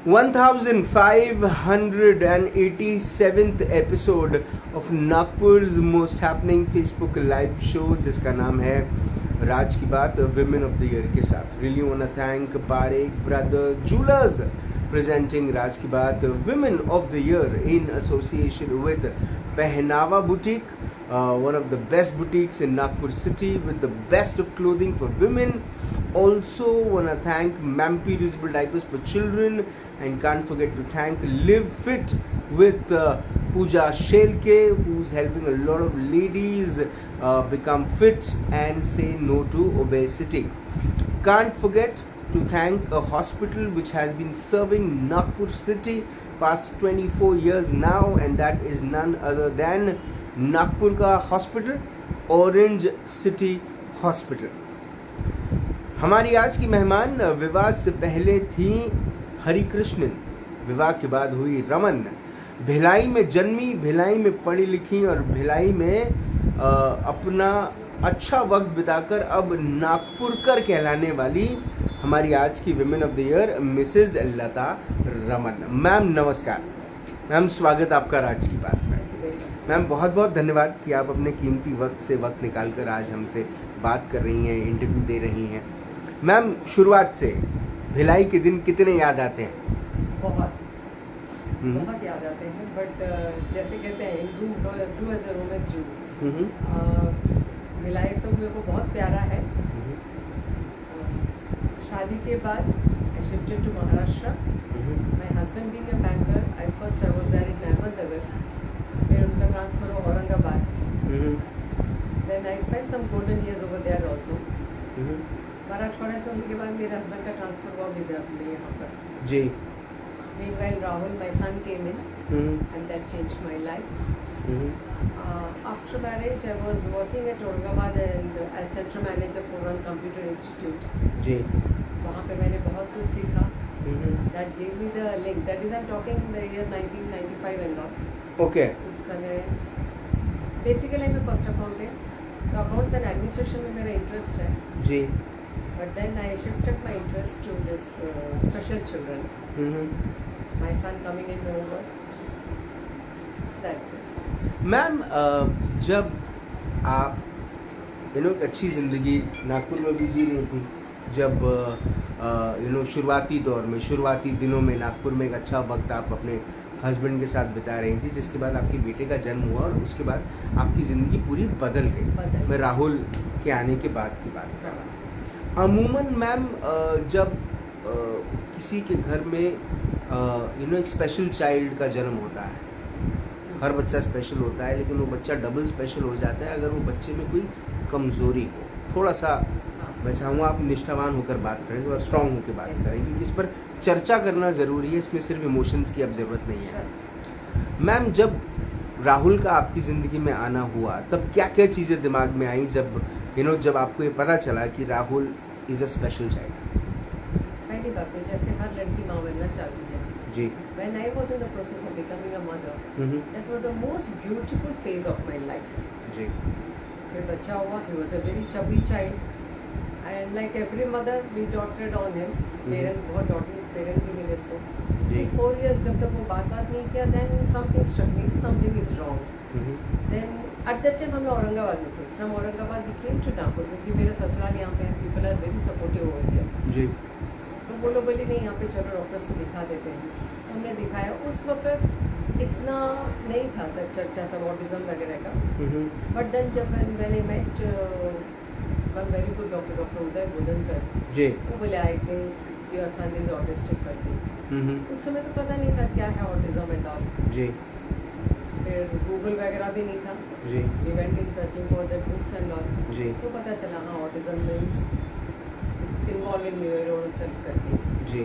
1587th episode of Nagpur's most happening Facebook live show जिसका नाम है राज Ki Baat women of the year के साथ. Really wanna thank Parekh Brothers Jewelers presenting Raj की बात Women of the Year in association with Pehnava Boutique, one of the best boutiques in Nagpur city with the best of clothing for women. Also wanna thank Mampi Reusable Diapers for Children, and can't forget to thank Live Fit with Pooja Shelke, who's helping a lot of ladies become fit and say no to obesity. Can't forget to thank a hospital which has been serving Nagpur city past 24 years now, and that is none other than Nagpur ka hospital, Orange City Hospital. हमारी आज की मेहमान विवाह से पहले थी हरिकृष्णन, विवाह के बाद हुई रमन. भिलाई में जन्मी, भिलाई में पढ़ी लिखी और भिलाई में अपना अच्छा वक्त बिताकर अब नागपुरकर कहलाने वाली हमारी आज की women of the year Mrs Lata Raman. Ma'am नमस्कार. मैम स्वागत आपका राज की बात में. मैम बहुत बहुत धन्यवाद कि आप अपने कीमती वक्त से वक्त निकालकर आज हमसे बात कर रही हैं, इंटरव्यू दे रही हैं. मैम शुरुआत से भिलाई के दिन कितने याद आते हैं? बहुत याद आते हैं, बट जैसे कहते हैं do as a Romans do. Bhilai तो मेरे को बहुत प्यारा है. शादी के बाद I shifted to Maharashtra. My husband being a banker, I was there in Ahmednagar. फिर उनका ट्रांसफर हुआ Aurangabad. Then I spent some golden years over there also. Marathwada से उनके बाद मेरे हस्बैंड का ट्रांसफर हुआ विदर्भ में यहाँ पर जी. Meanwhile, Rahul, my son, came in, and that changed my life. After marriage, I was working at Aurangabad and as central manager for one computer institute. जी. वहाँ पे मैंने बहुत कुछ सीखा. That gave me the link. That is, I'm talking in the year 1995 and all. Okay. उस समय basically मैं first accountant. तो accounts and administration में मेरा interest है. जी. But then I shifted my interest to this special children. My son coming in over. That's it. Ma'am जब आप एक अच्छी ज़िंदगी नागपुर में भी जी रही थी, जब शुरुआती दौर में, शुरुआती दिनों में नागपुर में एक अच्छा वक्त आप अपने हस्बैंड के साथ बिता रही थी, जिसके बाद आपके बेटे का जन्म हुआ और उसके बाद आपकी ज़िंदगी पूरी बदल गई. मैं राहुल के आने के बाद की बात कर रहा हूँ. अमूमन मैम जब किसी के घर में एक स्पेशल चाइल्ड का जन्म होता है, हर बच्चा स्पेशल होता है, लेकिन वो बच्चा डबल स्पेशल हो जाता है अगर वो बच्चे में कोई कमज़ोरी हो. थोड़ा सा मैं चाहूँगा आप निष्ठावान होकर बात करें, थोड़ा स्ट्रॉन्ग होकर बात करें, क्योंकि इस पर चर्चा करना ज़रूरी है. इसमें सिर्फ इमोशंस की अब ज़रूरत नहीं है. मैम जब राहुल का आपकी ज़िंदगी में आना हुआ, तब क्या क्या चीज़ें दिमाग में आई जब आपको ये पता चला कि Rahul is a special child? पहली बात तो जैसे हर लड़की माँ बनना चाहती है जी. When I was in the process of becoming a mother, that was the most beautiful phase of my life. जी. फिर बच्चा हुआ, he was a very chubby child, and like every mother, we doted on him. Parents बहुत doting parents ही मिले इसको. 4 years जब तक वो बात नहीं किया, then something struck me, something is wrong. Then at that time हम लोग औरंगाबाद में थे. From Aurangabad we came to Nagpur, क्योंकि मेरे ससुराल यहाँ पे हैं. People are very supportive over here. जी. तो वो लोग बोले नहीं, यहाँ पे चलो डॉक्टर्स को दिखा देते हैं. हमने दिखाया. उस वक्त इतना नहीं था सर चर्चा सब ऑटिज्म वगैरह का. बट देन जब मैंने met one very good doctor Uday Godankar ji, वो बोले I think your son is autistic करके. उस समय तो पता नहीं था क्या है ऑटिज्म एंड ऑल जी. फिर गूगल वगैरह भी नहीं था जी. We went in searching for the books and all जी. तो पता चला हाँ autism means it's involve in neuronal self करके जी.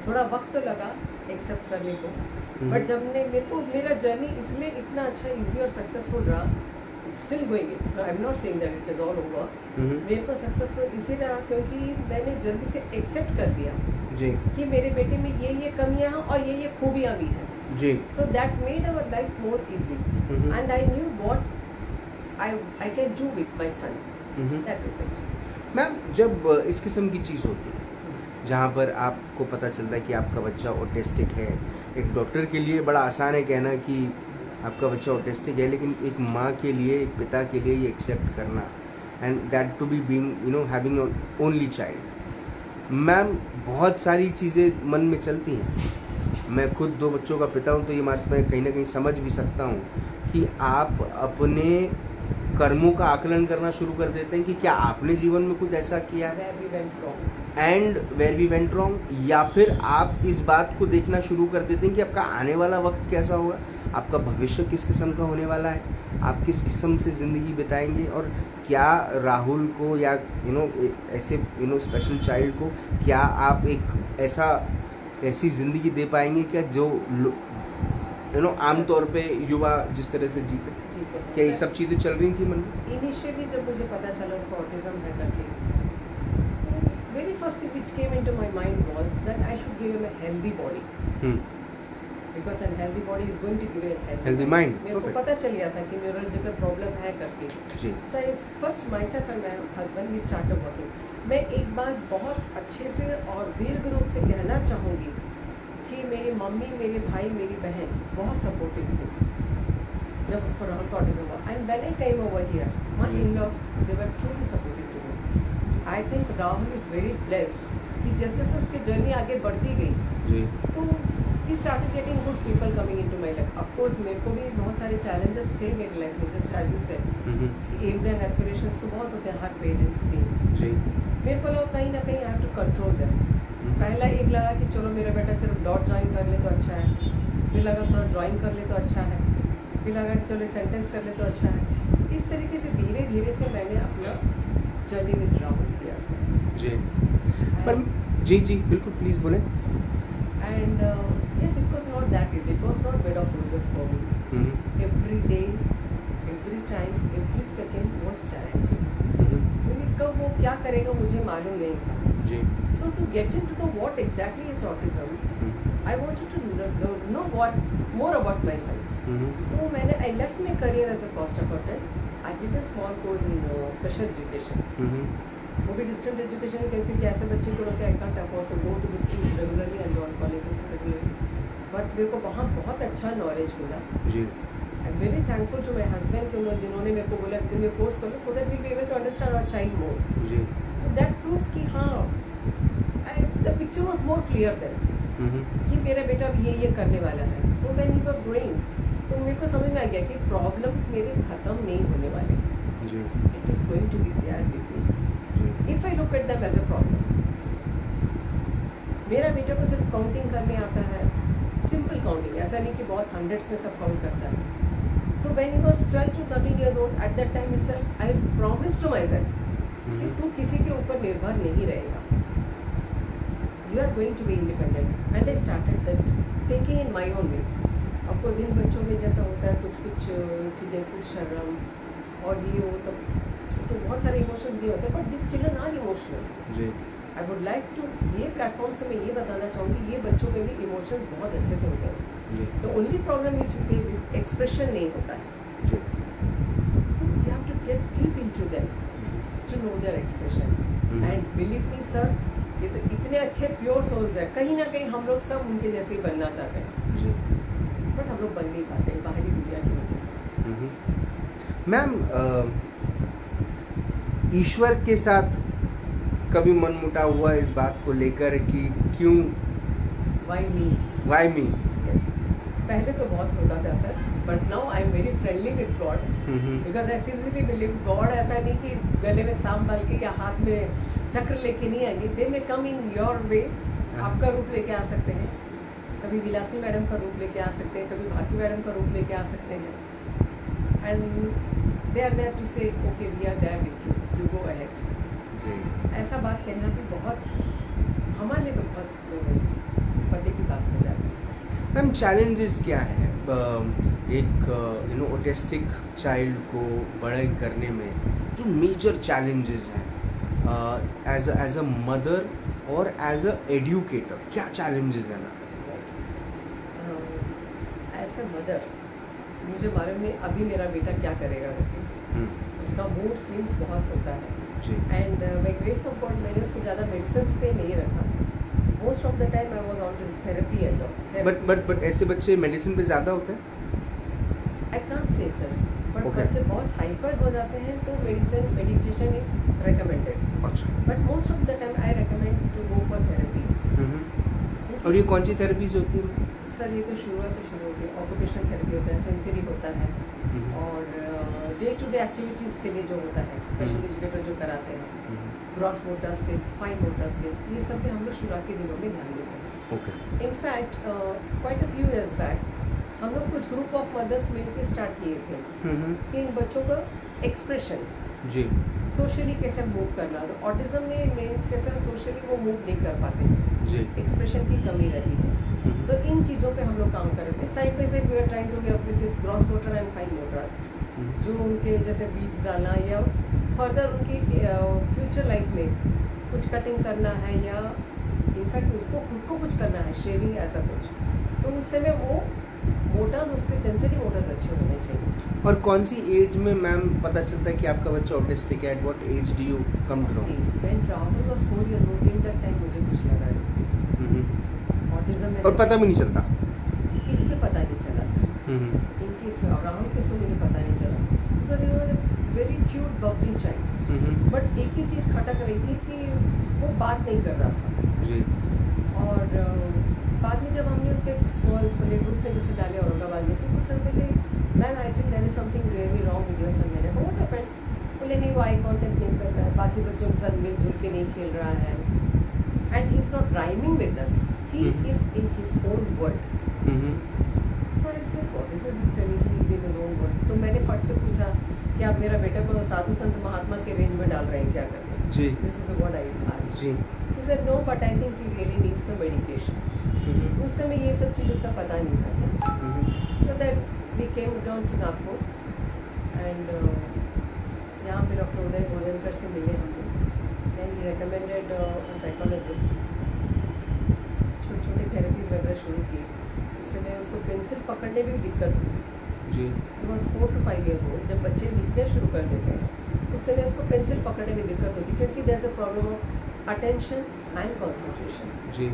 थोड़ा वक्त तो लगा एक्सेप्ट करने को, बट जब मेरे को मेरा जर्नी इसलिए इतना अच्छा इजी और सक्सेसफुल रहा. It's still going it, so I am not saying that it is all over. मेरे को सक्सेसफुल इसीलिए रहा क्योंकि मैंने जल्दी से एक्सेप्ट कर दिया जी कि मेरे बेटे में ये कमियां हैं और ये खूबियां भी हैं जी. So that made our life more easy and I knew what I can do with my son. That is it. Ma'am जब इस किस्म की चीज़ होती है जहाँ पर आपको पता चलता है कि आपका बच्चा ऑटिस्टिक है। एक डॉक्टर के लिए बड़ा आसान है कहना कि आपका बच्चा ऑटिस्टिक है, लेकिन एक माँ के लिए, एक पिता के लिए ये एक्सेप्ट करना, and that to be being having only child. Ma'am, बहुत सारी चीज़ें मन में चलती हैं। मैं खुद 2 बच्चों का पिता हूँ, तो ये बात मैं कहीं ना कहीं समझ भी सकता हूँ कि आप अपने कर्मों का आकलन करना शुरू कर देते हैं कि क्या आपने जीवन में कुछ ऐसा किया है and where we went wrong, या फिर आप इस बात को देखना शुरू कर देते हैं कि आपका आने वाला वक्त कैसा होगा, आपका भविष्य किस किस्म का होने वाला है, आप किस किस्म से ज़िंदगी बिताएंगे, और क्या राहुल को या ऐसे स्पेशल चाइल्ड को क्या आप एक ऐसी ज़िंदगी दे पाएंगे क्या जो आमतौर पे युवा जिस तरह से जीते। क्या ये सब चीज़ें चल रही थी मन में? इनिशियली जब मुझे पता चला उसको ऑटिज्म है करके, very first thing which came into my mind was that I should give him a healthy body. Because a healthy body is going to give a healthy mind. मेरे को पता चल गया था कि न्यूरोलॉजिकल प्रॉब्लम है करके। जी। So first myself and my husband we started working. मैं एक बात बहुत अच्छे से और दीर्घ रूप से कहना चाहूँगी कि मेरी मम्मी, मेरे भाई, मेरी बहन बहुत सपोर्टिव थी जब उसको राहुल का ऑटिज्म हुआ। And when I came over here, my in-laws they were truly supportive to me. I think Rahul is very blessed कि जैसे जैसे उसकी जर्नी आगे बढ़ती गई तो he started getting good people coming into my life. Of course मेरे को भी बहुत सारे चैलेंजेस थे मेरी लाइफ में, just as you said aims and aspirations तो बहुत होते हैं हर पेरेंट्स के। मेरे को लगा कहीं ना कहीं I have to control them. पहला एक लगा कि चलो मेरा बेटा सिर्फ डॉट ज्वाइन कर ले तो अच्छा है, फिर लगा थोड़ा ड्राइंग कर ले तो अच्छा है, फिर लगा कि चलो सेंटेंस कर ले तो अच्छा है। इस तरीके से धीरे धीरे से मैंने अपना जर्नी विद राहुल किया जी। पर जी जी बिल्कुल, प्लीज़ बोलें। And yes, it was not that easy. It was not bed of roses for me. Every day, every time, every second was challenging. क्योंकि कब वो क्या करेगा मुझे मालूम नहीं था। जी। So to get into know what exactly is autism, I wanted to know what more about myself. तो मैंने I left my career as a cost accountant. I did a small course in special education. वो भी distant education ही कहती है कि ऐसे बच्चे को लोग I can't afford to go to the schools regularly and join colleges regularly, but मेरे को वहाँ बहुत अच्छा नॉलेज मिला। जी। I am very thankful to my husband कि जिन्होंने मेरे को बोला तुम ये कोर्स कर लो so that we be able to understand our child more. जी। सो दैट प्रूव कि हाँ the picture was more clear then कि मेरा बेटा अब ये करने वाला है। So when he was growing तो मेरे को समझ में आ गया कि प्रॉब्लम्स मेरे खत्म नहीं होने वाले। जी। It is going to be there with me if I look at them as a problem। मेरा बेटा को सिर्फ काउंटिंग करने आता है, सिंपल काउंटिंग, ऐसा नहीं कि बहुत हंड्रेड्स में सब काउंट करता है। तो when he was 12 to 13 years old, at that time itself I promised to myself कि तू किसी के ऊपर निर्भर नहीं रहेगा, you are going to be independent, and I started that taking in my own way। of course इन बच्चों में जैसा होता है कुछ चीज़ें जैसे शर्म और ये वो सब तो बहुत सारे इमोशंस नहीं होते, but this children are emotional. जी। आई वुड लाइक टू ये प्लेटफॉर्म से मैं ये बताना चाहूँगी ये बच्चों में भी इमोशंस बहुत अच्छे से होते हैं। तो only problem is face is expression नहीं होता है। जी। So you have to get deep into them to know their expression and believe me sir, ये तो इतने अच्छे प्योर सोल्स है, कहीं ना कहीं हम लोग सब उनके जैसे ही बनना चाहते हैं। जी। बट हम लोग बन नहीं पाते बाहरी दुनिया की वजह से। मैम, ईश्वर के साथ कभी मनमुटाव हुआ इस बात को लेकर कि क्यों, वाई मी? Yes. पहले तो बहुत होता था sir, but now I am very friendly with God because I seriously believe God ऐसा नहीं कि गले में सांप डाल के या हाथ में चक्र लेके नहीं आएंगे, दे मे कम इन योर वे। आपका रूप लेके आ सकते हैं, कभी विलासी मैडम का रूप लेके आ सकते हैं, कभी भारती मैडम का रूप लेके आ सकते हैं, and they are there to say okay we are there with you go ahead. ऐसा बात कहना भी बहुत हमारे लिए तो बहुत पते की बात हो जाती है। मैम, चैलेंजेस क्या है एक ऑटिस्टिक चाइल्ड को बड़ा करने में, जो मेजर चैलेंजेस हैं एज अ मदर और एज अ एडुकेटर, क्या चैलेंजेस हैं ना? एज अ मदर मुझे मालूम नहीं अभी मेरा बेटा क्या करेगा करके, उसका मूड स्विंग्स बहुत होता है। And by grace of God मैंने उसको ज़्यादा मेडिसिन पे नहीं रखा, most of the time I was on this therapy and but ऐसे बच्चे मेडिसिन पे ज़्यादा होते हैं? I can't say sir, but Okay. बच्चे बहुत हाइपर हो जाते हैं तो मेडिकेशन इज रिकमेंडेड, अच्छा। But most of the time I recommend to go for therapy. और ये कौन सी थेरेपीज होती है? सर ये तो शुरू होती है, ऑक्यूपेशनल थेरेपी होता है, सेंसरी होता है, और डे टू डे एक्टिविटीज़ के लिए जो होता है स्पेशल एजुकेटर जो कराते हैं, gross motor skills, fine motor skills, ये सब भी हम लोग शुरुआत के दिनों में ध्यान देते हैं। Okay. In fact quite a few years back हम लोग कुछ ग्रुप ऑफ मदर्स मिलकर स्टार्ट किए थे कि इन बच्चों का एक्सप्रेशन जी। सोशली कैसे मूव करना, तो ऑटिज्म में मेन कैसे सोशली वो मूव नहीं कर पाते हैं, जी। एक्सप्रेशन की कमी रहती है, तो इन चीज़ों पे हम लोग काम कर रहे थे। Side by side we are trying to work with this gross motor and fine motor, जो उनके जैसे बीज डालना या फर्दर उनकी फ्यूचर लाइफ में कुछ कटिंग करना है या इनफैक्ट उसको खुद को कुछ करना है, शेविंग ऐसा कुछ, तो उस समय वो मोटर्स, उसके सेंसिटिव मोटर्स अच्छे होने चाहिए। और कौन सी एज में मैम पता चलता है कि आपका बच्चा ऑटिस्टिक है? At what age do you come to know? When Rahul was 4 years old, in that time मुझे कुछ लगा ऑटिज्म में, और पता भी नहीं चलता? किस पे पता नहीं चला सर, इन केस में, और राहुल केस में मुझे पता नहीं चला, because he was a very cute Babli child, but एक ही चीज़ खटक रही थी कि वो बात नहीं कर रहा था जी। और बाद में जब हमने उसके स्मॉल प्ले ग्रुप में जैसे डाले औरंगाबाद में, तो वो सर बोले ma'am I think there is something really wrong with your son. मैंने कहा व्हाट हैपेंड? बोले नहीं वो आई कांटेक्ट नहीं कर रहा है, बाकी बच्चों के साथ मिलजुल के नहीं खेल रहा है, and he is not rhyming with us, he is in his own world. So I said what is this telling, he is in his own world. तो मैंने फट से पूछा कि आप मेरा बेटा को साधु संत महात्मा के रेंज में डाल रहे हैं क्या कर रहे हैं? जी। This is what I asked. जी। He said no but I think he really needs some medication. उस समय ये सब चीज़ों का पता नहीं था सर। तो that we came down to Nagpur and यहाँ पे डॉक्टर उदय भोजनकर से मिले हम लोग, एंड ही रिकमेंडेड साइकोलॉजिस्ट। छोटे छोटे थेरेपीज वगैरह शुरू की। उस समय उसको पेंसिल पकड़ने में भी दिक्कत हुई जी। He was 4 to 5 years old। जब बच्चे लिखने शुरू कर देते हैं उस समय उसको पेंसिल पकड़ने में दिक्कत होती है, क्योंकि there is a problem of attention and concentration. जी।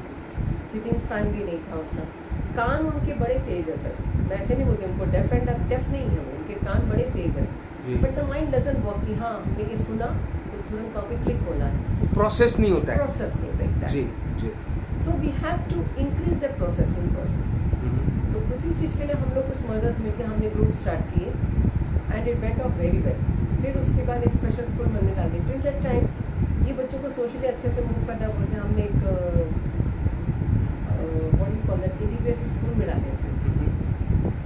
सिटिंग स्पैन भी नहीं था उसका। कान उनके बड़े तेज है सर, मैं ऐसे नहीं बोलती उनको डेफ एंड डेफ नहीं है, उनके कान बड़े तेज है, but the mind doesn't work कि हाँ हमने ये सुना तो तुरंत कॉपी क्लिक होना है, प्रोसेस नहीं होता है। प्रोसेस नहीं होता एग्जैक्टली। जी। जी। So we have to increase the processing process. तो उसी चीज़ के लिए हम लोग कुछ मदर्स मिलकर हमने ग्रुप स्टार्ट किए and it went of very well. फिर उसके बाद एक स्पेशल स्कूल में हमने डाल दी। टिल दैट टाइम ये बच्चों को सोशली अच्छे से मूव करना बोलते हमने एक इंटीग्रेटेड स्कूल में डाले थे,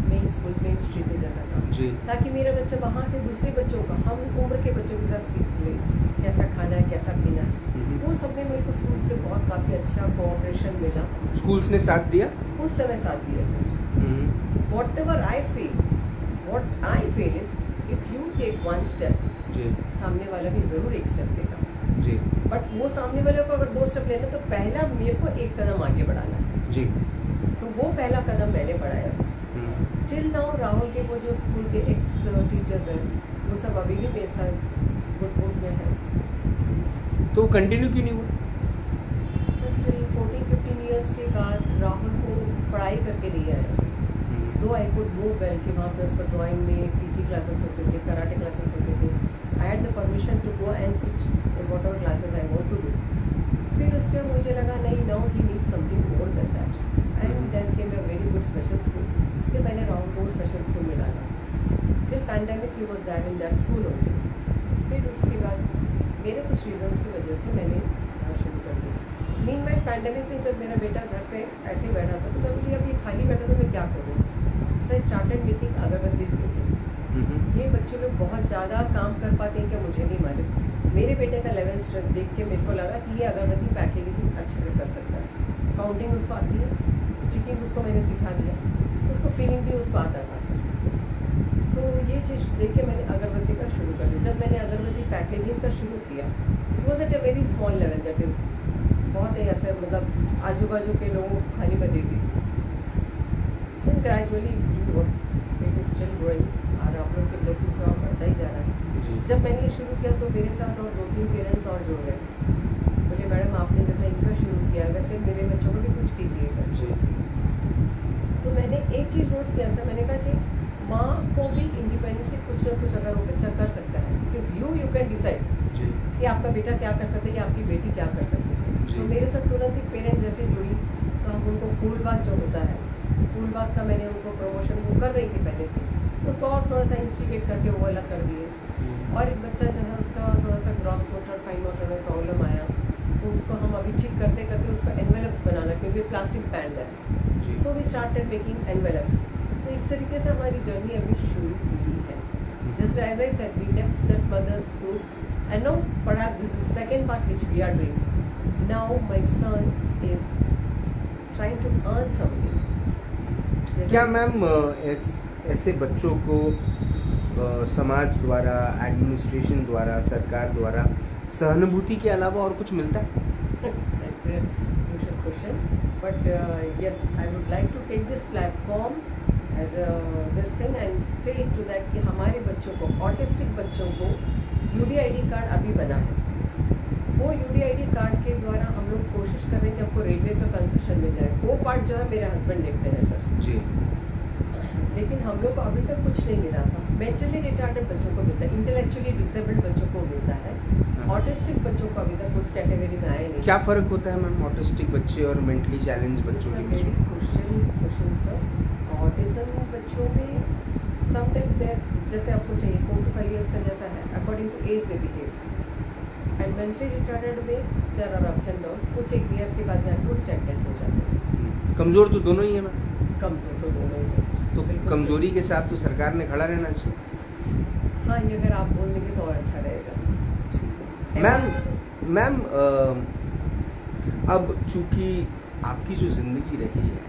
मेन स्कूल मेन स्ट्रीट में जैसा काम, जी। ताकि मेरा बच्चा वहाँ से दूसरे बच्चों का, हम उम्र के बच्चों के साथ सीख ले कैसा खाना है कैसा पीना है। वो सब में मेरे को स्कूल से बहुत काफ़ी अच्छा कोऑपरेशन मिला। स्कूल्स ने साथ दिया? उस समय साथ दिए थे। Whatever I feel is if you take one step, जी। सामने वाला भी ज़रूर एक स्टेप लेगा, जी। बट वो सामने वाले को अगर 2 स्टेप लेना तो पहला मेरे को एक कदम आगे बढ़ाना है। जी। तो वो पहला कदम मैंने बढ़ाया सर। टिल नाउ राहुल के वो जो स्कूल के एक्स टीचर्स हैं वो सब अभी भी मेरे साथ गुड पोस्ट में है। तो कंटिन्यू क्यों नहीं हुआ? सर टिल 14-15 ईयर्स के बाद राहुल को पढ़ाई करके नहीं आया सर। दो आई कुड मूव वेल कि वहाँ पे उसका ड्राइंग में पीटी क्लासेस होते थे, कराटे क्लासेस होते थे। I had the permission to go and sit in whatever classes I want to do. फिर उसके मुझे लगा नहीं, now he need something more than that, and then came a very good special school. फिर मैंने राहुल को special school में डाला। फिर pandemic he was that in that school only. फिर उसके बाद मेरे कुछ रीजंस की वजह से मैंने शुरू कर दिया। मीन बाय पैंडेमिक में जब मेरा बेटा घर पे ऐसे ही बैठा था तो मैं बोली अब ये खाली बैठा तो मैं क्या करूँ। सो आई स्टार्टेड मेकिंग अगरबत्तीज मेकिंग। ये बच्चे लोग बहुत ज़्यादा काम कर पाते हैं क्या मुझे नहीं मालूम। मेरे बेटे का लेवल स्ट्रेंथ देख के मेरे को लगा कि ये अगरबत्ती पैकेजिंग अच्छे से कर सकता है। काउंटिंग उसको आती है, स्टिचिंग उसको मैंने सिखा दिया, उसको फीलिंग भी उसको आता था सर। तो ये चीज़ देख के मैंने अगरबत्ती का शुरू कर दिया। जब मैंने अगरबत्ती पैकेजिंग का शुरू किया it was at a very small level, that is बहुत ही ऐसे मतलब आजू बाजू के लोगों को खाली मैं देती थी। फिर gradually it is still growing और आप लोग के ब्लेसिंग्स और बढ़ता ही जा रहा है। जब मैंने ये शुरू किया तो मेरे साथ और 2-3 पेरेंट्स और जुड़ गए, बोले मैडम आपने जैसा इनका शुरू किया वैसे मेरे बच्चों को भी कुछ कीजिएगा। जी। तो मैंने एक चीज़ नोट किया सर, मैंने कहा कि माँ को भी इंडिपेंडेंटली कुछ ना कुछ अगर वो बच्चा कर सकता है, बिकॉज यू कैन डिसाइड जी। कि आपका बेटा क्या कर सकता है या आपकी बेटी क्या कर सकती है। जी। तो मेरे साथ तुरंत ही पेरेंट जैसे जुड़ी, तो हम उनको फूल बाग जो होता है, फूल बाग का मैंने उनको प्रमोशन वो कर रही थी पहले से, उसको और थोड़ा सा इंस्टिगेट करके वो अलग कर दिए। और एक बच्चा जो है उसका थोड़ा सा ग्रॉस मोटर फाइन मोटर में प्रॉब्लम आया, तो उसको हम अभी ठीक करते करते उसका एनवेलप्स बनाना, क्योंकि प्लास्टिक पैंड है, so we started making envelopes. तो इस तरीके से हमारी जर्नी अभी शुरू हुई है। Just as I said, we left that mothers group and now perhaps this is second part which we are doing. Now my son is trying to earn something. क्या मैम ऐसे बच्चों को समाज द्वारा, एडमिनिस्ट्रेशन द्वारा, सरकार द्वारा सहानुभूति के अलावा और कुछ मिलता है? That's a crucial question, but yes, I would like to take this platform as a this thing and say to that कि हमारे बच्चों को, ऑटिस्टिक बच्चों को UDID कार्ड अभी बना है। वो UDID कार्ड के द्वारा हम लोग कोशिश कर रहे हैं कि आपको रेलवे का कंसेशन मिल जाए। वो पार्ट जो है मेरे हस्बैंड देखते हैं सर जी। लेकिन हम लोग को अभी तक कुछ नहीं मिला था। मेंटली रिटार्डेड बच्चों को मिलता है, इंटेलेक्चुअली डिसेबल्ड बच्चों को मिलता है, ऑटिस्टिक बच्चों को अभी तक उस कैटेगरी में आए नहीं। क्या फ़र्क होता है मैम ऑटिस्टिक बच्चे और मेंटली चैलेंज बच्चों के बीच में? क्वेश्चन सर, ऑटिज्म बच्चों में समटाइम्स देयर, जैसे आपको चाहिए 4 to 5 years का जैसा है, अकॉर्डिंग टू एज में बिहेव। एंड मेंटली रिटार्डेड में there are ups and downs, कुछ एक ईयर के बाद में वो स्टैग्नेंट हो जाते हैं। कमज़ोर तो दोनों ही है मैम। कमजोर तो दोनों ही है। तो कमजोरी के साथ तो सरकार ने खड़ा रहना चाहिए। हाँ, ये अगर आप बोल देंगे तो और अच्छा रहेगा। मैम अब चूंकि आपकी जो ज़िंदगी रही है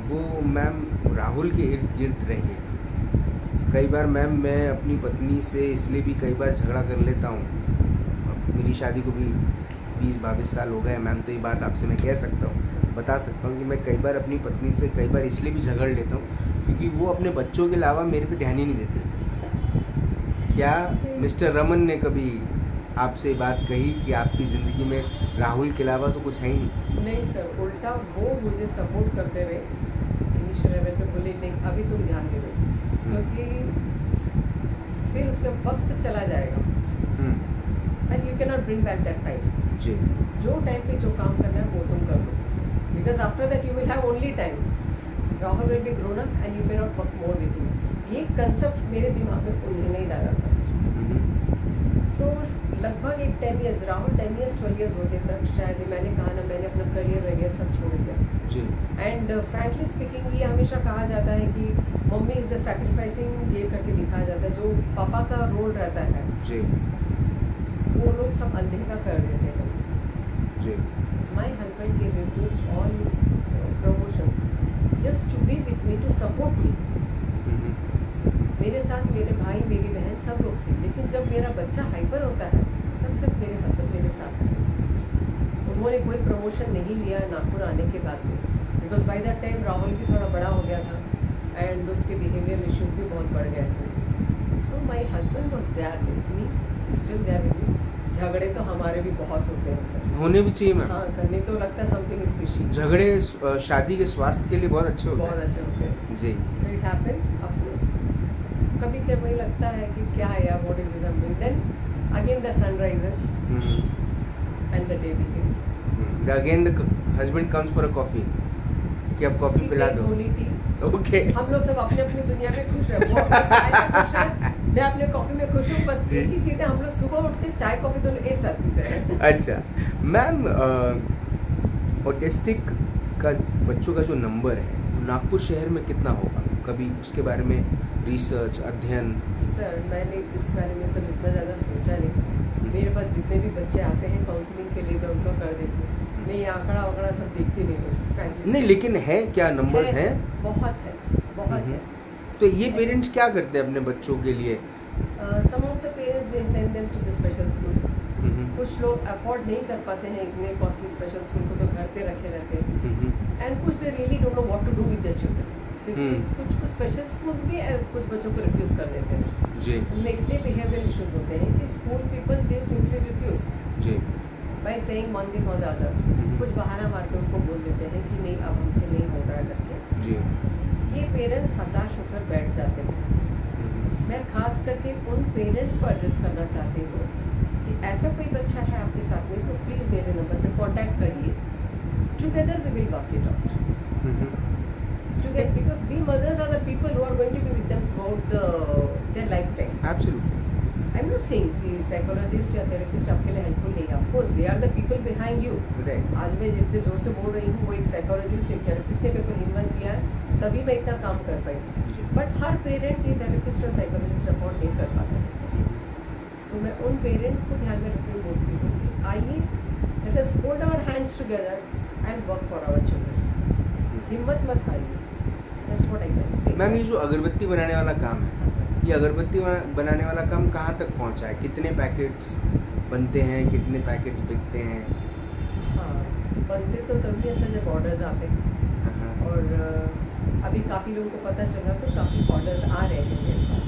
वो मैम राहुल के इर्द गिर्द रही है। कई बार मैम मैं अपनी पत्नी से इसलिए भी कई बार झगड़ा कर लेता हूँ। मेरी शादी को भी 20-22 साल हो गए मैम, तो ये बात आपसे मैं कह सकता हूँ, बता सकता हूँ कि मैं कई बार अपनी पत्नी से कई बार इसलिए भी झगड़ लेता हूँ क्योंकि वो अपने बच्चों के अलावा मेरे पे ध्यान ही नहीं देते। क्या मिस्टर रमन ने कभी आपसे बात कही कि आपकी ज़िंदगी में राहुल के अलावा तो कुछ है ही नहीं? नहीं सर, उल्टा वो मुझे सपोर्ट करते रहे। इनिशियल लेवल पे बोले नहीं अभी तुम ध्यान दे दो, क्योंकि फिर उसका वक्त चला जाएगा and you can not bring back that time. जी। जो टाइम पे जो काम करना है वो तुम कर लो, because after that you will have only time. Rahul will be grown up and you can not work more with you. ये कंसेप्ट मेरे दिमाग में उन्होंने नहीं डाला था सर। सो लगभग एक 10 years, राहुल 10 years 12 years होते तक शायद मैंने कहा ना, मैंने अपना करियर वगैरह सब छोड़ दिया। जी। एंड फ्रैंकली स्पीकिंग ये हमेशा कहा जाता है कि मम्मी इज द सैक्रिफाइसिंग, ये करके दिखाया जाता है, जो पापा का रोल रहता है जी। वो लोग सब अनदेखा कर देते हैं। जी। My husband he refused all his promotions just to be with me, to support me. मेरे साथ मेरे भाई मेरी बहन सब लोग थे, लेकिन जब मेरा बच्चा हाइपर होता है तब सिर्फ मेरे हस्बैंड मेरे साथ हैं। उन्होंने कोई प्रमोशन नहीं लिया नागपुर आने के बाद में, because by that time Rahul भी थोड़ा बड़ा हो गया था एंड उसके बिहेवियर इश्यूज भी बहुत बढ़ गए थे। So my husband was there with me, still there with me. झगड़े तो हमारे भी बहुत होते हैं सर, होने भी चाहिए मैम। हाँ सर, नहीं तो लगता है समथिंग इज फिशी। झगड़े शादी के स्वास्थ्य के लिए बहुत अच्छे होते बहुत अच्छे होते हैं जी। So it happens, of course. कभी कभी लगता है कि क्या है यार, what is this I'm doing? Then again the sun rises and the day begins. Again the husband comes for a coffee. कि अब कॉफी He पिला takes दो। only tea. ओके। हम लोग सब अपने अपनी दुनिया में खुश है, वो अपने चाय में खुश है, मैं अपने कॉफी में खुश हूँ। बस जी। एक ही चीज़ है, हम लोग सुबह उठ के चाय कॉफी दोनों एक साथ पीते हैं। अच्छा मैम, ऑटिस्टिक का बच्चों का जो नंबर है नागपुर शहर में कितना होगा? कभी उसके बारे में रिसर्च अध्ययन? सर मैंने इस बारे में सर इतना ज़्यादा सोचा नहीं। मेरे पास जितने भी बच्चे आते हैं काउंसलिंग के लिए मैं उनको कर देती हूँ। मैं ये आंकड़ा वगड़ा सब देखती नहीं हूँ। नहीं, लेकिन है क्या, नंबर्स हैं? बहुत है, बहुत है। तो ये पेरेंट्स क्या करते हैं अपने बच्चों के लिए? Some of the parents they send them to the special schools. कुछ लोग अफोर्ड नहीं कर पाते हैं इतने कॉस्टली स्पेशल स्कूल को, तो घर पे रखे रहते हैं। एंड कुछ they really don't know what to do with their children. कुछ स्पेशल स्कूल भी कुछ बच्चों को रिफ्यूज कर देते हैं। जी। उनमें इतने बिहेवियर इश्यूज होते हैं कि school people they simply refuse. जी। बाय सेइंग वन थिंग और द अदर, कुछ बहाना मार के उनको बोल देते हैं कि नहीं अब हमसे नहीं हो रहा है करके। जी। ये पेरेंट्स हताश होकर बैठ जाते हैं। मैं खास करके उन पेरेंट्स को एड्रेस करना चाहती हूँ कि ऐसा कोई बच्चा है आपके साथ में तो प्लीज़ मेरे नंबर पे कांटेक्ट करिए, together we will work it out together, because we mothers are the people who are going to be with them throughout their lifetime. Absolutely. I'm not saying कि psychologist या therapist आपके लिए helpful नहीं है, of course they are the people behind you. Right. आज मैं जितने जोर से बोल रही हूँ वो एक psychologist एक therapist ने मेरे को हिम्मत दिया है तभी मैं इतना काम कर पाई, बट हर पेरेंट ये therapist और psychologist अफोर्ड नहीं कर पाता है। तो मैं उन पेरेंट्स को ध्यान में रखते हुए बोलती हूँ कि आइए let us hold our hands together and work for our children. हिम्मत मत हारिए। That's what I can say. Ma'am ये जो अगरबत्ती बनाने वाला काम है, हाँ सर। ये अगरबत्ती बनाने वाला काम कहाँ तक पहुँचा है? कितने पैकेट्स बनते हैं, कितने पैकेट्स बिकते हैं? हाँ, बनते तो तभी ऐसा जब ऑर्डर्स आते हैं, और अभी काफ़ी लोगों को पता चला तो काफ़ी ऑर्डर्स आ रहे हैं मेरे पास।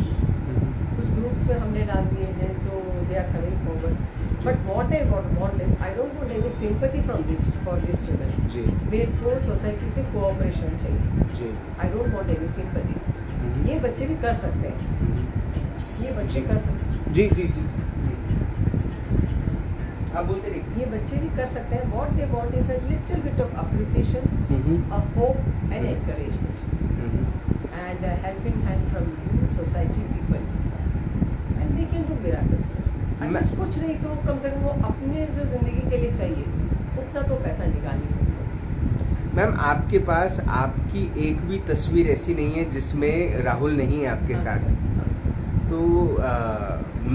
कुछ ग्रुप्स में हमने डाल दिए हैं तो they are coming forward, but what I want is I don't want any sympathy from this for this children. जी। मेरे को सोसाइटी से कोऑपरेशन चाहिए। जी। I don't want any sympathy. ये बच्चे भी कर सकते हैं, ये बच्चे कर सकते हैं। जी जी जी। आप बोलते रहिए। ये बच्चे भी कर सकते हैं। What they want is a little bit of appreciation, a hope and encouragement and helping hand from you society people, and they can do miracles. कुछ नहीं तो कम से कम वो अपने जो जिंदगी के लिए चाहिए उतना तो पैसा निकाल ही सकते। मैम आपके पास आपकी एक भी तस्वीर ऐसी नहीं है जिसमें राहुल नहीं है आपके साथ, तो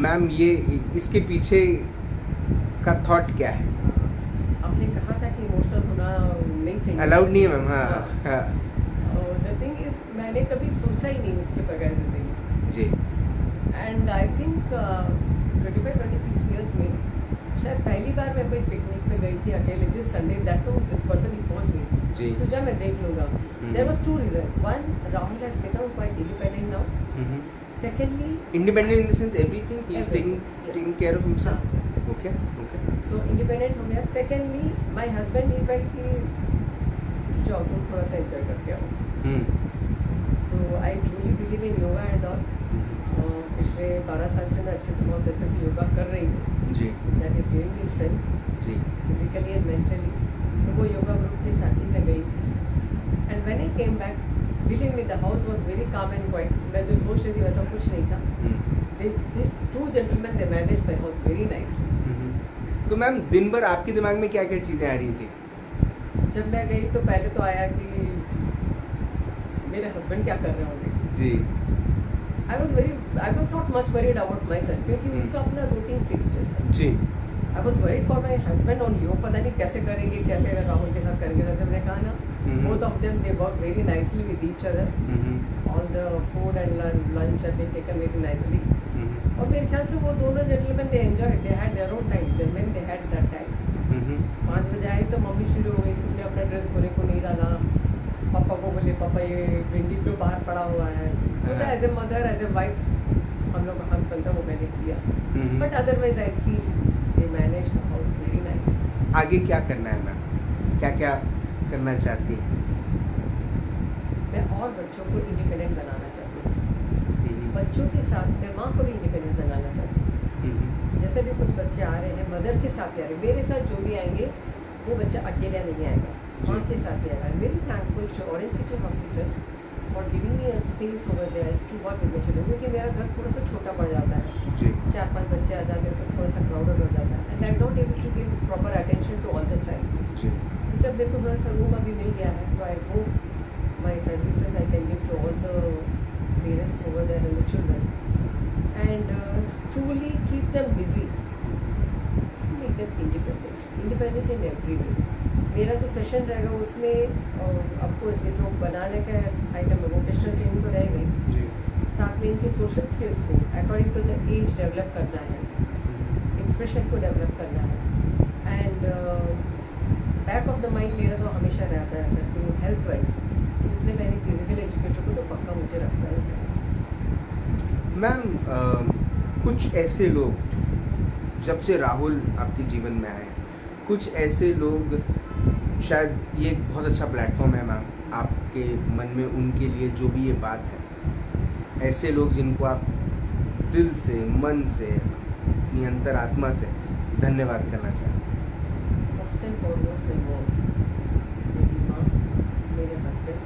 मैम ये इसके पीछे का थॉट क्या है? आपने कहा था कि इमोशनल होना नहीं चाहिए, अलाउड नहीं है मैम। हाँ। द थिंग इज मैंने कभी सोचा ही नहीं उसके बगैर जिंदगी। जी। एंड आई थिंक 25-26 years में शायद पहली बार मैं कोई पिकनिक में गई थी अकेले, this Sunday, that to this person he force me जी। तो जब मैं देख लूँगा। There was two reason, one Rahul has become quite independent now, secondly independent in the sense everything he is taking care of himself. Okay okay. So independent हो गया। Secondly my husband he felt कि जो तुम थोड़ा सा enjoy करके आओ। So I truly believe in yoga and all. पिछले 12 साल से मैं अच्छे से बहुत अच्छे से योगा कर रही हूँ जी। That is giving me strength जी। Physically and mentally. तो वो योगा ग्रुप के साथ ही मैं गई थी, and when I came back believe me the house was very calm and quiet. मैं जो सोच रही थी वैसा कुछ नहीं था। This two gentleman they manage my house very nice. तो मैम दिन भर आपके दिमाग में क्या क्या चीज़ें आ रही थी? जब मैं गई तो पहले तो आया कि मेरे हस्बैंड क्या कर रहे होंगे। जी। I was not much worried about myself, क्योंकि उसका अपना रूटीन फिक्स है। जी। I was worried for my husband on yog, पता नहीं कैसे करेंगे, कैसे राहुल के साथ करेंगे। जैसे मैंने कहा ना, both of them they work very nicely with each other. All the food and lunch have been taken very nicely. और मेरे ख्याल से वो दोनों gentleman they enjoy, they had their own time, they had that time. 5 बजे आई तो mummy शुरू हो गई, तुमने अपना ड्रेस धोने को नहीं डाला। पापा को बोले पापा ये भिंडी तो बाहर पड़ा हुआ है। तो as a mother as a wife हम लोग का हक बनता वो मैंने किया, but otherwise I feel they manage the house very nice. आगे क्या करना है मैम, क्या क्या करना चाहती हैं? मैं और बच्चों को इंडिपेंडेंट बनाना चाहती हूँ। बच्चों के साथ मैं माँ को भी इंडिपेंडेंट बनाना चाहती हूँ। जैसे भी कुछ बच्चे आ रहे हैं मदर के साथ आ रहे हैं, मेरे साथ जो भी आएंगे वो बच्चा अकेला नहीं आएगा, माँ के साथ ही आएगा। Very thankful to Orange City Hospital for giving me a space over there to work with children, क्योंकि मेरा घर थोड़ा सा छोटा पड़ जाता है। 4-5 बच्चे आ जाते हैं तो थोड़ा सा क्राउडेड हो जाता है, and I am not able to give proper attention to all the child. जब मेरे को थोड़ा सा रूम अभी मिल गया है तो I hope my services I can give to all the parents over there and the children, and truly keep them busy, make them independent in every way. मेरा जो सेशन रहेगा उसमें of course ये जो बनाने का आइटम है vocational training तो रहेगी, साथ में इनके सोशल स्किल्स को according to the age develop करना है, एक्सप्रेशन को डेवलप करना है, and back of the mind मेरा तो हमेशा रहता है सर कि हेल्थ वाइज, इसलिए मैंने फिजिकल एजुकेटर को तो पक्का मुझे रखता है। मैम कुछ ऐसे लोग जब से राहुल आपके जीवन में आए कुछ ऐसे लोग, शायद ये एक बहुत अच्छा प्लेटफॉर्म है मैम, आपके मन में उनके लिए जो भी ये बात है, ऐसे लोग जिनको आप दिल से, मन से, अपनी अंतरात्मा से धन्यवाद करना चाहें। फर्स्ट एंड फॉरमोस्ट मेरी मॉम, मेरी माँ, मेरे husband,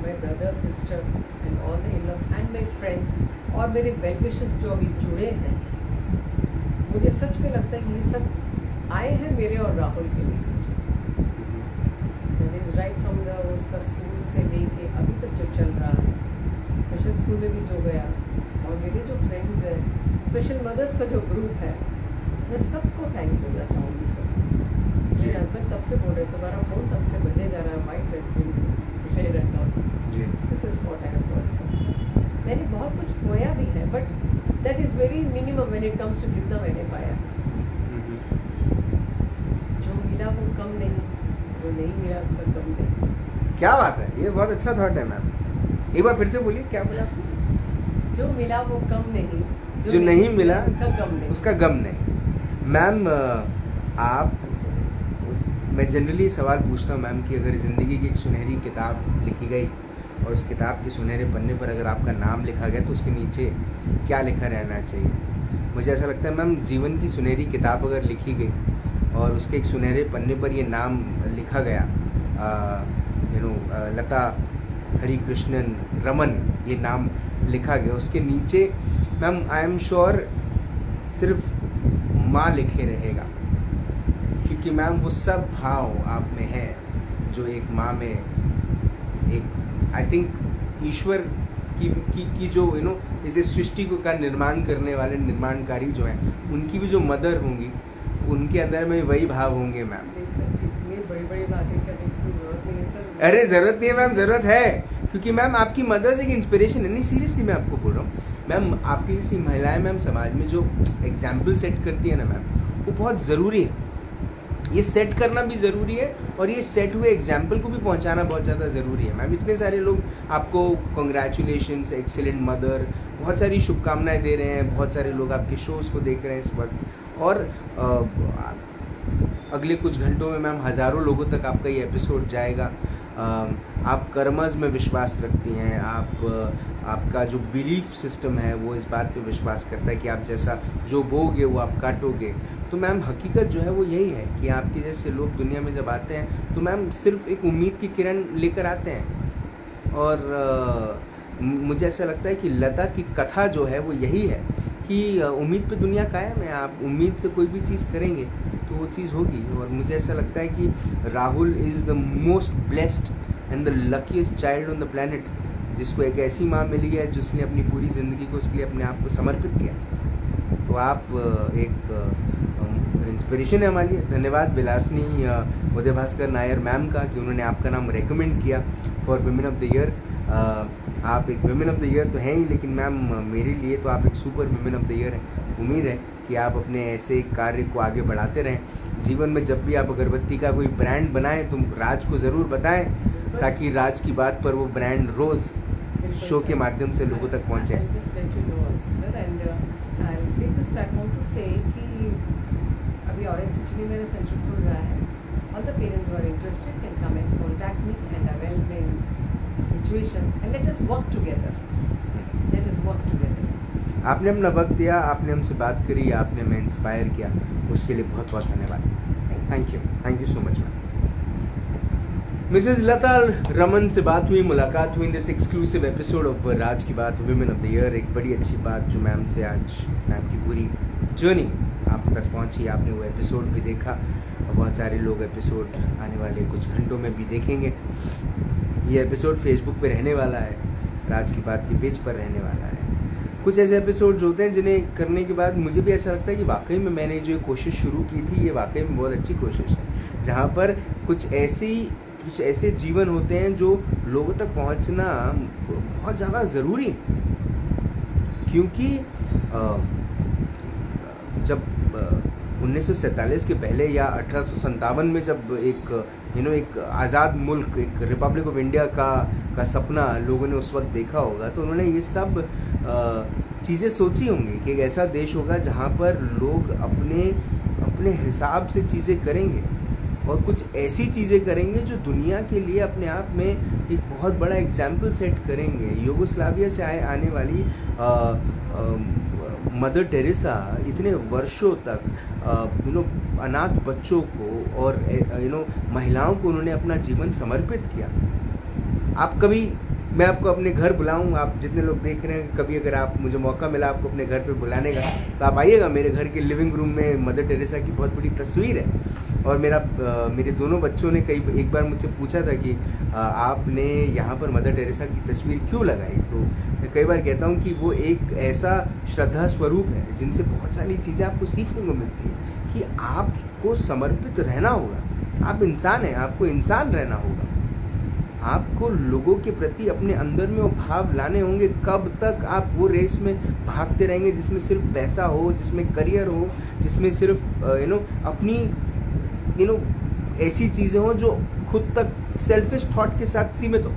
my brother, sister and all the in-laws and my friends, और मेरे वेल विशर्स जो अभी जुड़े हैं। मुझे सच में लगता है कि ये सब आए हैं मेरे और राहुल के लिए। राइट फ्रॉम द उसका स्कूल से लेके अभी तक जो चल रहा है, स्पेशल स्कूल में भी जो गया, और मेरे जो फ्रेंड्स हैं, स्पेशल मदर्स का जो ग्रुप है, मैं सबको थैंक्स बोलना चाहूँगी सर। मेरे हस्बैंड तब से बोल रहे, तुम्हारा फ़ोन तब से बजे जा रहा है, माइक बेस्ट रखा, this is what I have got sir. मैंने बहुत कुछ खोया भी है, but that is very minimum when it comes to जितना मैंने पाया। जो मिला वो कम नहीं, जो नहीं मिला उसका कम नहीं। क्या बात है, ये बहुत अच्छा थॉट है मैम। एक बार फिर से बोलिए, क्या बोला आपने? जो मिला वो कम नहीं, जो नहीं मिला उसका गम नहीं। मैम, आप, मैं जनरली सवाल पूछता हूँ मैम कि अगर ज़िंदगी की एक सुनहरी किताब लिखी गई और उस किताब के सुनहरे पन्ने पर अगर आपका नाम लिखा गया तो उसके नीचे क्या लिखा रहना चाहिए? मुझे ऐसा लगता है मैम, जीवन की सुनहरी किताब अगर लिखी गई और उसके एक सुनहरे पन्ने पर ये नाम लिखा गया, लता हरिकृष्णन रमन, ये नाम लिखा गया, उसके नीचे मैम आई एम श्योर सिर्फ माँ लिखे रहेगा, क्योंकि मैम वो सब भाव आप में है जो एक माँ में, एक आई थिंक ईश्वर की जो इस सृष्टि को का निर्माण करने वाले निर्माणकारी जो हैं, उनकी भी जो मदर होंगी, उनके अंदर में वही भाव होंगे मैम। बड़ी बातें करने की जरूरत नहीं है सर। अरे जरूरत नहीं है मैम, जरूरत है, क्योंकि मैम आपकी मदर्स एक इंस्पिरेशन है। नहीं, सीरियसली मैं आपको बोल रहा हूँ मैम, आपकी जैसी महिलाएं मैम समाज में जो एग्जाम्पल सेट करती है ना मैम, वो बहुत ज़रूरी है। ये सेट करना भी ज़रूरी है और ये सेट हुए एग्जाम्पल को भी पहुंचाना बहुत ज़्यादा ज़रूरी है मैम। इतने सारे लोग आपको कॉन्ग्रेचुलेशंस, एक्सीलेंट मदर, बहुत सारी शुभकामनाएं दे रहे हैं, बहुत सारे लोग आपके शोज़ को देख रहे हैं इस वक्त, और अगले कुछ घंटों में मैम हज़ारों लोगों तक आपका ये एपिसोड जाएगा। आप कर्मज में विश्वास रखती हैं, आपका जो बिलीफ सिस्टम है वो इस बात पे विश्वास करता है कि आप जैसा जो बोगे वो आप काटोगे। तो मैम हकीकत जो है वो यही है कि आपके जैसे लोग दुनिया में जब आते हैं तो मैम सिर्फ एक उम्मीद की किरण लेकर आते हैं। और मुझे ऐसा लगता है कि लता की कथा जो है वो यही है कि उम्मीद पे दुनिया कायम है। आप उम्मीद से कोई भी चीज़ करेंगे तो वो चीज़ होगी। और मुझे ऐसा लगता है कि Rahul is the most blessed and the luckiest child on the planet, जिसको एक ऐसी माँ मिली है जिसने अपनी पूरी ज़िंदगी को उसके लिए अपने आप को समर्पित किया। तो आप एक इंस्पिरेशन है हमारे लिए। धन्यवाद विलासनी उदय भास्कर नायर मैम का कि उन्होंने आपका नाम रेकमेंड किया for women of the year. आप एक विमेन ऑफ द ईयर तो हैं ही, लेकिन मैम मेरे लिए तो आप एक super women of the year हैं। उम्मीद है कि आप अपने ऐसे कार्य को आगे बढ़ाते रहें। जीवन में जब भी आप अगरबत्ती का कोई ब्रांड बनाएं तो राज को ज़रूर बताएं, ताकि राज की बात पर वो ब्रांड रोज़ शो के माध्यम से लोगों तक पहुँचे। अभी ऑरेंज सिटी में मेरा सेंटर खुल रहा है। All the parents who are interested can come and contact me and I will bring situation and let us work together. Let us work together. आपने अपना वक्त दिया, आपने हमसे बात करी, आपने हमें इंस्पायर किया, उसके लिए बहुत बहुत धन्यवाद। Thank you so much ma'am. Mrs Lata Raman से बात हुई, मुलाकात हुई in this exclusive episode of Raaz Ki Baat women of the year. एक बड़ी अच्छी बात जो मैम से आज मैम की पूरी जर्नी आप तक पहुंची, आपने वो एपिसोड भी देखा और बहुत सारे लोग एपिसोड आने वाले कुछ घंटों में भी देखेंगे। ये एपिसोड फेसबुक पे रहने वाला है, राज की बात के पेज पर रहने वाला है। कुछ ऐसे एपिसोड जो होते हैं जिन्हें करने के बाद मुझे भी ऐसा लगता है कि वाकई में मैंने जो कोशिश शुरू की थी ये वाकई में बहुत अच्छी कोशिश है, जहाँ पर कुछ ऐसे जीवन होते हैं जो लोगों तक पहुँचना बहुत ज़्यादा ज़रूरी है। क्योंकि जब 1947 के पहले या 1857 में जब एक आज़ाद मुल्क, एक रिपब्लिक ऑफ इंडिया का सपना लोगों ने उस वक्त देखा होगा, तो उन्होंने ये सब चीज़ें सोची होंगी कि एक ऐसा देश होगा जहाँ पर लोग अपने अपने हिसाब से चीज़ें करेंगे और कुछ ऐसी चीज़ें करेंगे जो दुनिया के लिए अपने आप में एक बहुत बड़ा एग्जाम्पल सेट करेंगे। यूगोस्लाविया से आने वाली मदर टेरेसा इतने वर्षों तक अनाथ बच्चों को और महिलाओं को उन्होंने अपना जीवन समर्पित किया। आप कभी, मैं आपको अपने घर बुलाऊं, आप जितने लोग देख रहे हैं, कभी अगर आप मुझे मौका मिला आपको अपने घर पे बुलाने का तो आप आइएगा। मेरे घर के लिविंग रूम में मदर टेरेसा की बहुत बड़ी तस्वीर है और मेरे दोनों बच्चों ने एक बार मुझसे पूछा था कि आपने यहाँ पर मदर टेरेसा की तस्वीर क्यों लगाई। तो मैं कई बार कहता हूँ कि वो एक ऐसा श्रद्धा स्वरूप है जिनसे बहुत सारी चीज़ें आपको सीखने को मिलती है कि आपको समर्पित रहना होगा। आप इंसान हैं, आपको इंसान रहना होगा, आपको लोगों के प्रति अपने अंदर में वो भाव लाने होंगे। कब तक आप वो रेस में भागते रहेंगे जिसमें सिर्फ पैसा हो, जिसमें करियर हो, जिसमें सिर्फ अपनी ऐसी चीज़ें हो जो खुद तक सेल्फिश थॉट के साथ सीमित हो।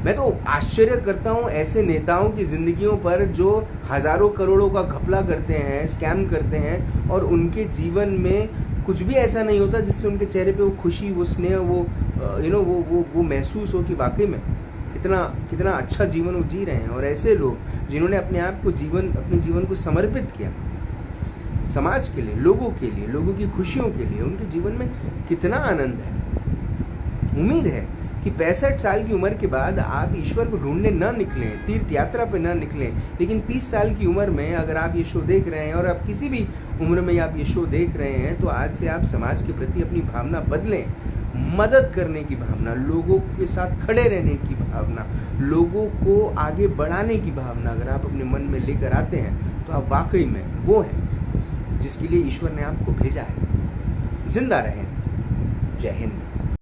मैं तो आश्चर्य करता हूँ ऐसे नेताओं की ज़िंदगियों पर जो हज़ारों करोड़ों का घपला करते हैं, स्कैम करते हैं और उनके जीवन में कुछ भी ऐसा नहीं होता जिससे उनके चेहरे पे वो खुशी, वो स्नेह, वो महसूस हो कि वाकई में कितना अच्छा जीवन वो जी रहे हैं। और ऐसे लोग जिन्होंने अपने जीवन को समर्पित किया समाज के लिए, लोगों की खुशियों के लिए, उनके जीवन में कितना आनंद है। उम्मीद है कि 65 साल की उम्र के बाद आप ईश्वर को ढूंढने न निकलें, तीर्थ यात्रा पे न निकलें, लेकिन 30 साल की उम्र में अगर आप ये शो देख रहे हैं और आप किसी भी उम्र में आप ये शो देख रहे हैं तो आज से आप समाज के प्रति अपनी भावना बदलें। मदद करने की भावना, लोगों के साथ खड़े रहने की भावना, लोगों को आगे बढ़ाने की भावना अगर आप अपने मन में लेकर आते हैं तो आप वाकई में वो हैं जिसके लिए ईश्वर ने आपको भेजा है। जिंदा रहें। जय हिंद।